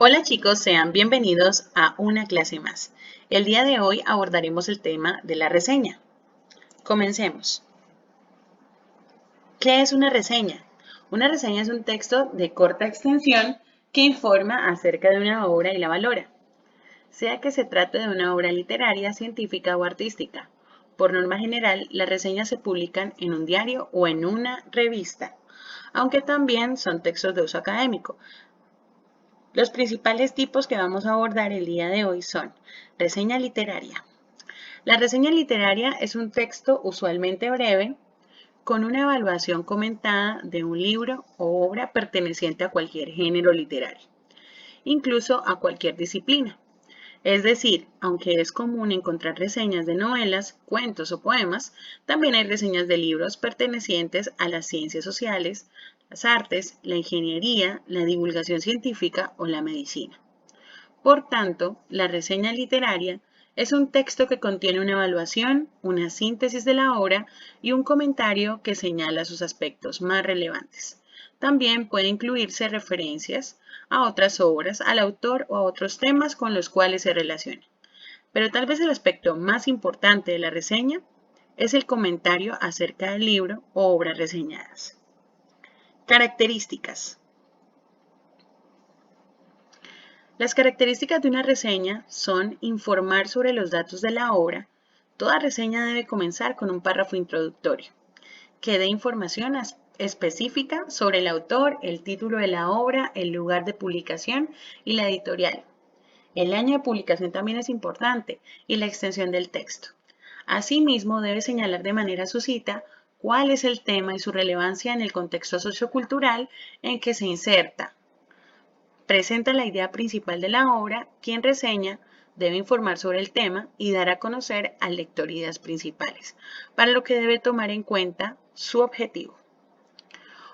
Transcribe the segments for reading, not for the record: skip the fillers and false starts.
Hola chicos, sean bienvenidos a una clase más. El día de hoy abordaremos el tema de la reseña. Comencemos. ¿Qué es una reseña? Una reseña es un texto de corta extensión que informa acerca de una obra y la valora, sea que se trate de una obra literaria, científica o artística. Por norma general, las reseñas se publican en un diario o en una revista, aunque también son textos de uso académico. Los principales tipos que vamos a abordar el día de hoy son reseña literaria. La reseña literaria es un texto usualmente breve con una evaluación comentada de un libro o obra perteneciente a cualquier género literario, incluso a cualquier disciplina. Es decir, aunque es común encontrar reseñas de novelas, cuentos o poemas, también hay reseñas de libros pertenecientes a las ciencias sociales, las artes, la ingeniería, la divulgación científica o la medicina. Por tanto, la reseña literaria es un texto que contiene una evaluación, una síntesis de la obra y un comentario que señala sus aspectos más relevantes. También puede incluirse referencias a otras obras, al autor o a otros temas con los cuales se relaciona. Pero tal vez el aspecto más importante de la reseña es el comentario acerca del libro o obras reseñadas. Características. Las características de una reseña son informar sobre los datos de la obra. Toda reseña debe comenzar con un párrafo introductorio que dé información específica sobre el autor, el título de la obra, el lugar de publicación y la editorial. El año de publicación también es importante y la extensión del texto. Asimismo, debe señalar de manera sucinta cuál es el tema y su relevancia en el contexto sociocultural en que se inserta. Presenta la idea principal de la obra, quien reseña debe informar sobre el tema y dar a conocer al lector ideas principales, para lo que debe tomar en cuenta su objetivo.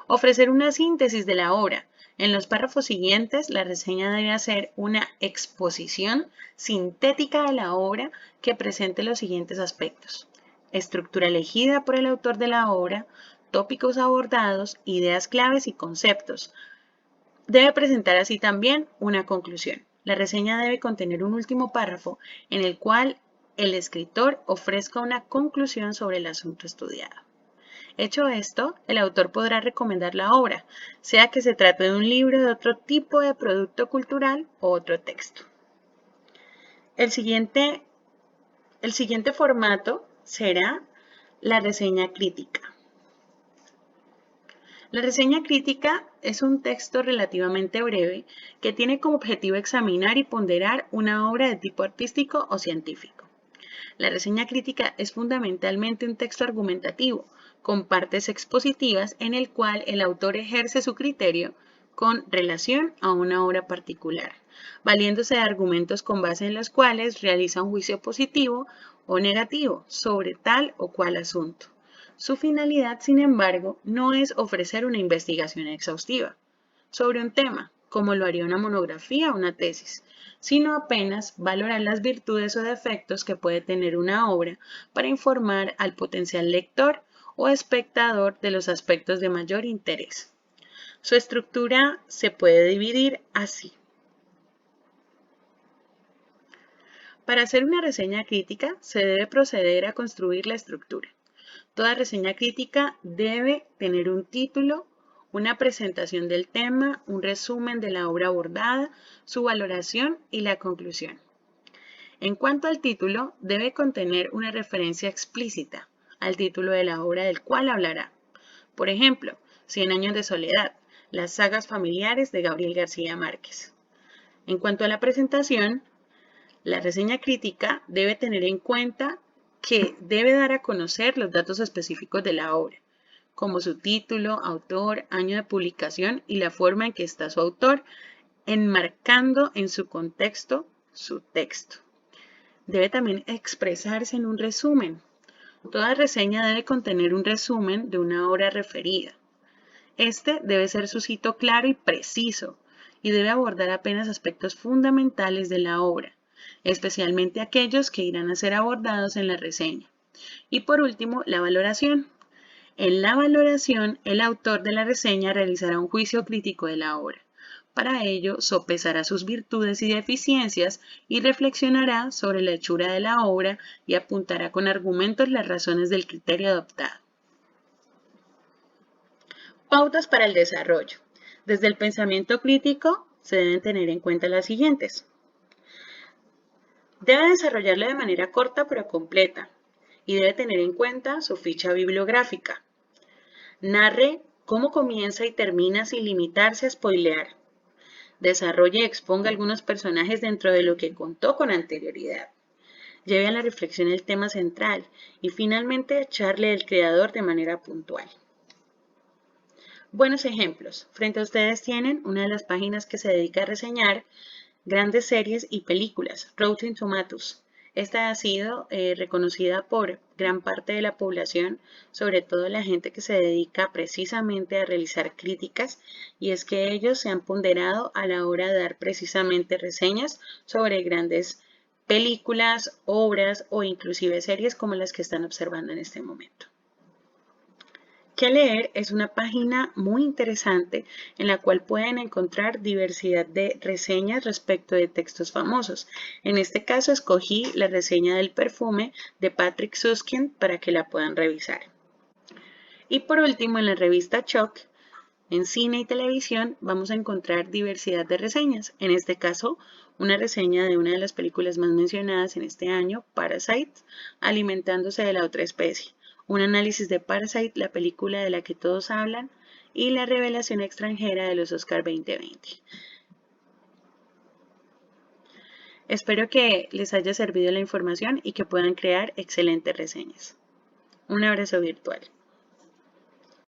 Ofrecer una síntesis de la obra. En los párrafos siguientes, la reseña debe hacer una exposición sintética de la obra que presente los siguientes aspectos: estructura elegida por el autor de la obra, tópicos abordados, ideas claves y conceptos. Debe presentar así también una conclusión. La reseña debe contener un último párrafo en el cual el escritor ofrezca una conclusión sobre el asunto estudiado. Hecho esto, el autor podrá recomendar la obra, sea que se trate de un libro, de otro tipo de producto cultural o otro texto. El siguiente formato será la reseña crítica. La reseña crítica es un texto relativamente breve que tiene como objetivo examinar y ponderar una obra de tipo artístico o científico. La reseña crítica es fundamentalmente un texto argumentativo, con partes expositivas en el cual el autor ejerce su criterio con relación a una obra particular, valiéndose de argumentos con base en los cuales realiza un juicio positivo o negativo sobre tal o cual asunto. Su finalidad, sin embargo, no es ofrecer una investigación exhaustiva sobre un tema, como lo haría una monografía o una tesis, sino apenas valorar las virtudes o defectos que puede tener una obra para informar al potencial lector o espectador de los aspectos de mayor interés. Su estructura se puede dividir así. Para hacer una reseña crítica, se debe proceder a construir la estructura. Toda reseña crítica debe tener un título, una presentación del tema, un resumen de la obra abordada, su valoración y la conclusión. En cuanto al título, debe contener una referencia explícita al título de la obra del cual hablará. Por ejemplo, Cien años de soledad, las sagas familiares de Gabriel García Márquez. En cuanto a la presentación, la reseña crítica debe tener en cuenta que debe dar a conocer los datos específicos de la obra, como su título, autor, año de publicación y la forma en que está su autor, enmarcando en su contexto su texto. Debe también expresarse en un resumen. Toda reseña debe contener un resumen de una obra referida. Este debe ser sucinto, claro y preciso, y debe abordar apenas aspectos fundamentales de la obra, especialmente aquellos que irán a ser abordados en la reseña. Y por último, la valoración. En la valoración, el autor de la reseña realizará un juicio crítico de la obra. Para ello, sopesará sus virtudes y deficiencias y reflexionará sobre la hechura de la obra y apuntará con argumentos las razones del criterio adoptado. Pautas para el desarrollo. Desde el pensamiento crítico se deben tener en cuenta las siguientes. Debe desarrollarlo de manera corta pero completa y debe tener en cuenta su ficha bibliográfica. Narre cómo comienza y termina sin limitarse a spoilear. Desarrolle y exponga algunos personajes dentro de lo que contó con anterioridad. Lleve a la reflexión el tema central y finalmente charle del creador de manera puntual. Buenos ejemplos. Frente a ustedes tienen una de las páginas que se dedica a reseñar grandes series y películas, Rotten Tomatoes. Esta ha sido reconocida por gran parte de la población, sobre todo la gente que se dedica precisamente a realizar críticas, y es que ellos se han ponderado a la hora de dar precisamente reseñas sobre grandes películas, obras o inclusive series como las que están observando en este momento. ¿Qué leer? Es una página muy interesante en la cual pueden encontrar diversidad de reseñas respecto de textos famosos. En este caso escogí la reseña del perfume de Patrick Süskind para que la puedan revisar. Y por último, en la revista Choc, en cine y televisión, vamos a encontrar diversidad de reseñas. En este caso, una reseña de una de las películas más mencionadas en este año, Parasite, alimentándose de la otra especie. Un análisis de Parasite, la película de la que todos hablan, y la revelación extranjera de los Oscar 2020. Espero que les haya servido la información y que puedan crear excelentes reseñas. Un abrazo virtual.